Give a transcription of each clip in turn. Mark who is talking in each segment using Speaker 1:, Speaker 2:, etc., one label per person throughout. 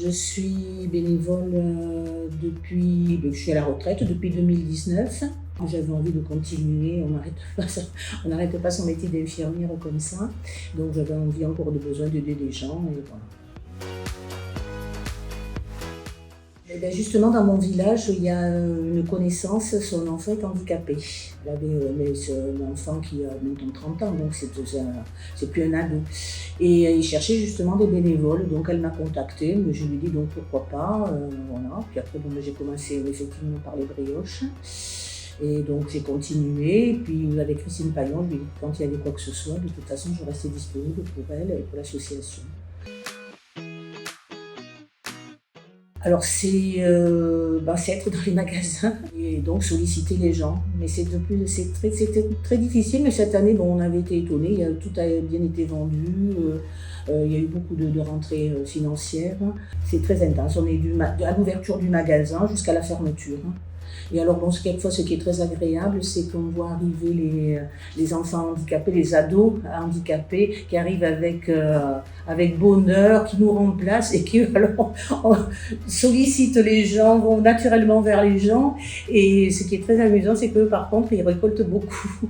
Speaker 1: Je suis bénévole depuis, je suis à la retraite depuis 2019. J'avais envie de continuer, on n'arrête pas son métier d'infirmière comme ça. Donc j'avais envie encore de besoin d'aider des gens et voilà. Et bien justement, dans mon village, il y a une connaissance, son enfant est handicapé. Elle avait un enfant qui a maintenant 30 ans, donc c'est plus un ado. Et il cherchait justement des bénévoles, donc elle m'a contactée, mais je lui ai dit donc pourquoi pas, voilà. Puis après, bon, j'ai commencé effectivement par les brioches. Et donc j'ai continué, et puis avec Christine Paillon, je lui ai dit quand il y avait quoi que ce soit, de toute façon je restais disponible pour elle et pour l'association. Alors c'est être dans les magasins et donc solliciter les gens. Mais c'était très difficile, mais cette année on avait été étonnés, tout a bien été vendu, il y a eu beaucoup de rentrées financières. C'est très intense, on est à l'ouverture du magasin jusqu'à la fermeture. Et alors quelquefois ce qui est très agréable, c'est qu'on voit arriver les enfants handicapés, les ados handicapés qui arrivent avec bonheur, qui nous remplacent et qui alors sollicitent les gens, vont naturellement vers les gens. Et ce qui est très amusant, c'est que par contre, ils récoltent beaucoup.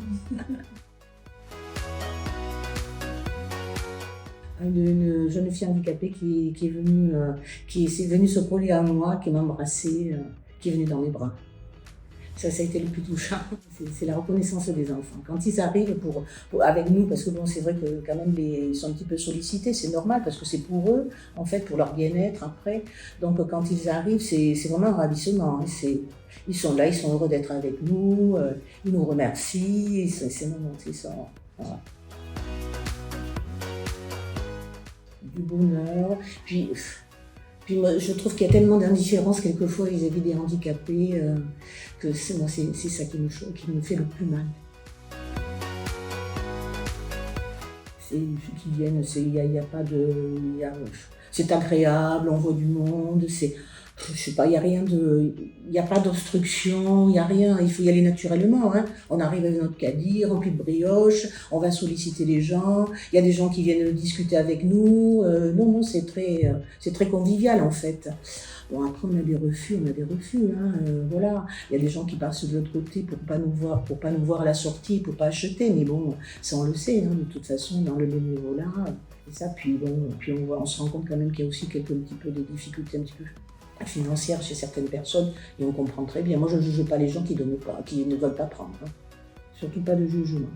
Speaker 1: Une jeune fille handicapée qui est venue se coller à moi, qui m'a embrassée, qui est venue dans mes bras. Ça a été le plus touchant, c'est la reconnaissance des enfants. Quand ils arrivent avec nous, parce que bon, c'est vrai que quand même ils sont un petit peu sollicités, c'est normal parce que c'est pour eux, en fait, pour leur bien-être après. Donc quand ils arrivent, c'est vraiment un ravissement. Ils sont là, ils sont heureux d'être avec nous, ils nous remercient, voilà. Du bonheur, puis moi, je trouve qu'il y a tellement d'indifférence quelquefois vis-à-vis des handicapés que c'est ça qui me fait le plus mal. C'est qui viennent, c'est agréable, on voit du monde, je sais pas, il y a pas d'obstruction, il y a rien, il faut y aller naturellement, hein. On arrive avec notre caddie rempli de brioches, on va solliciter les gens, il y a des gens qui viennent discuter avec nous, non, c'est très convivial en fait. Bon, après on a des refus, hein, voilà. Il y a des gens qui passent de l'autre côté pour pas nous voir à la sortie, pour pas acheter, mais bon, ça on le sait, hein, de toute façon dans le bénévolat, et ça, puis on se rend compte quand même qu'il y a aussi des difficultés un petit peu financière chez certaines personnes et on comprend très bien. Moi, je ne juge pas les gens qui ne veulent pas prendre. Hein. Surtout pas de jugement.